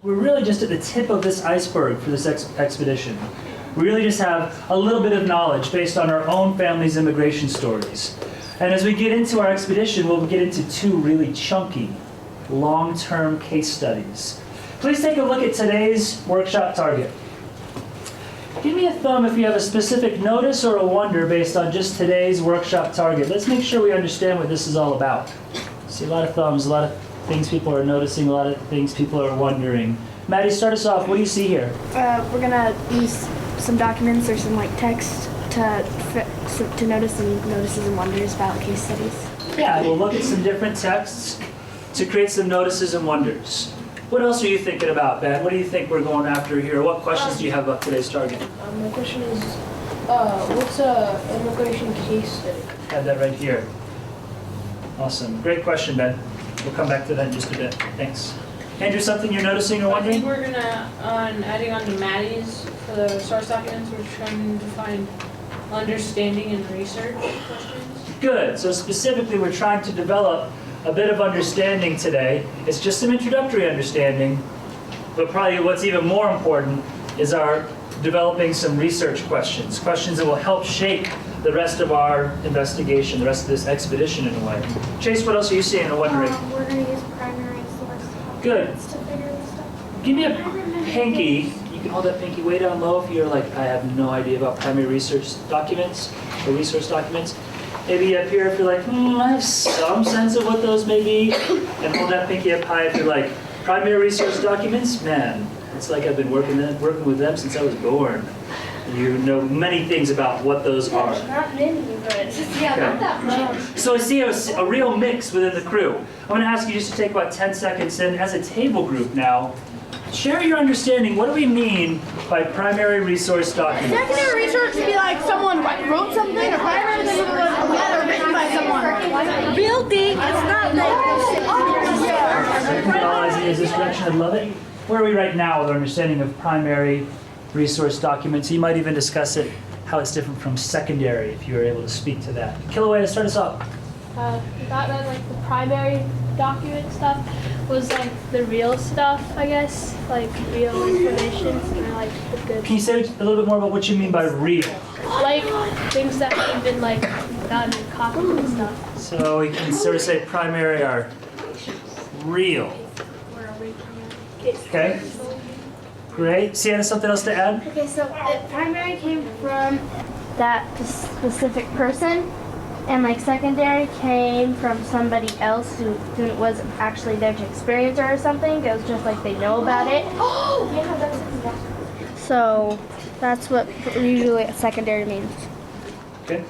We're really just at the tip of this iceberg for this expedition. We really just have a little bit of knowledge based on our own family's immigration stories. And as we get into our expedition, we'll get into two really chunky, long-term case studies. Please take a look at today's workshop target. Give me a thumb if you have a specific notice or a wonder based on just today's workshop target. Let's make sure we understand what this is all about. See a lot of thumbs, a lot of things people are noticing, a lot of things people are wondering. Maddie, start us off. What do you see here? We're gonna use some documents or some like text to notice some notices and wonders about case studies. Yeah, we'll look at some different texts to create some notices and wonders. What else are you thinking about, Ben? What do you think we're going after here? What questions do you have about today's target? My question is, what's an immigration case study? Have that right here. Awesome. Great question, Ben. We'll come back to that in just a bit. Thanks. Andrew, something you're noticing or I wondering? think we're gonna, adding on to Maddie's for the source documents, we're trying to find understanding and research questions. Good. So specifically, we're trying to develop a bit of understanding today. It's just some introductory understanding, but probably what's even more important is our developing some research questions, questions that will help shape the rest of our investigation, the rest of this expedition in a way. Chase, what else are you seeing or wondering? We're going to use primary source Good. documents to figure this stuff. Give me a pinky. You can hold that pinky way down low if you're like, I have no idea about primary research documents or resource documents. Maybe up here if you're like, I have some sense of what those may be. And hold that pinky up high if you're like, primary resource documents? Man, it's like I've been working with them since I was born. You know many things about what those are. Not many, but yeah, not that much. So I see a real mix within the crew. I'm going to ask you just to take about 10 seconds and as a table group now, share your understanding. What do we mean by primary resource documents? Secondary research would be like someone wrote something, or primary would be a letter written by someone. Building is not Technology is this direction. I love it. Where are we right now with our understanding of primary resource documents? You might even discuss it, how it's different from secondary, if you were able to speak to that. Kilauea, start us off. We thought that like the primary document stuff was like the real stuff, I guess, like real information, or like the good, Can you say a little bit more about what you mean by real? like things that have been like done and copied and stuff. So we can sort of say primary are real. Okay? Great. Sienna, something else to add? Okay, so the primary came from that specific person, and like secondary came from somebody else who wasn't actually there to experience it or something. It was just like they know about it. Oh, yeah, that's it. So that's what usually a secondary means. Okay.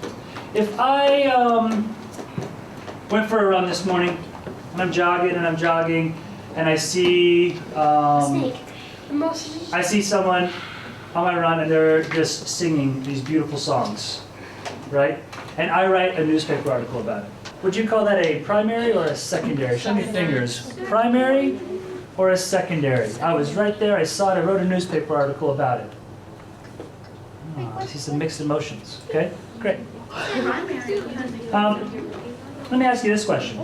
If I went for a run this morning, and I'm jogging and I see I see someone on my run and they're just singing these beautiful songs, right? And I write a newspaper article about it. Would you call that a primary or a secondary? Show me fingers. Primary or a secondary? I was right there, I saw it, I wrote a newspaper article about it. Oh, I see some mixed emotions. Okay, great. Let me ask you this question.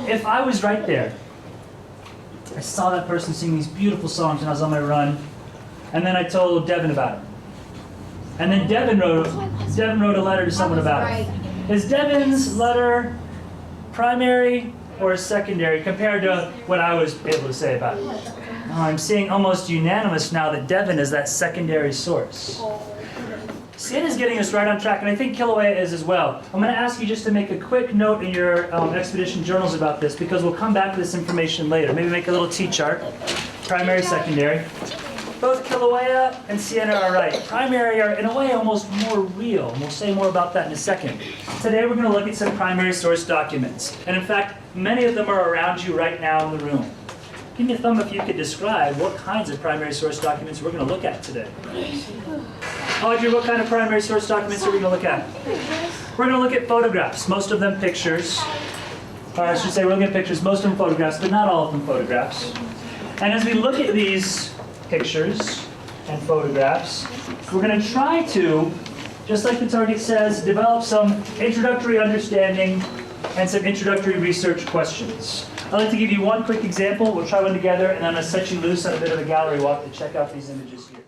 If I was right there, I saw that person sing these beautiful songs when I was on my run, and then I told Devin about it. And then Devin wrote a letter to someone about it. Is Devin's letter primary or secondary compared to what I was able to say about it? Oh, I'm seeing almost unanimous now that Devin is that secondary source. Sienna's getting us right on track, and I think Kilauea is as well. I'm going to ask you just to make a quick note in your expedition journals about this, because we'll come back to this information later. Maybe make a little T-chart, primary, secondary. Both Kilauea and Sienna are right. Primary are, in a way, almost more real. We'll say more about that in a second. Today, we're going to look at some primary source documents. And in fact, many of them are around you right now in the room. Give me a thumb if you could describe what kinds of primary source documents we're going to look at today. Audrey, what kind of primary source documents are we going to look at? We're going to look at photographs, most of them pictures. Or I should say we're looking at pictures, most of them photographs, but not all of them photographs. And as we look at these pictures and photographs, we're going to try to, just like the target says, develop some introductory understanding and some introductory research questions. I'd like to give you one quick example. We'll try one together, and I'm going to set you loose on a bit of a gallery walk to check out these images here.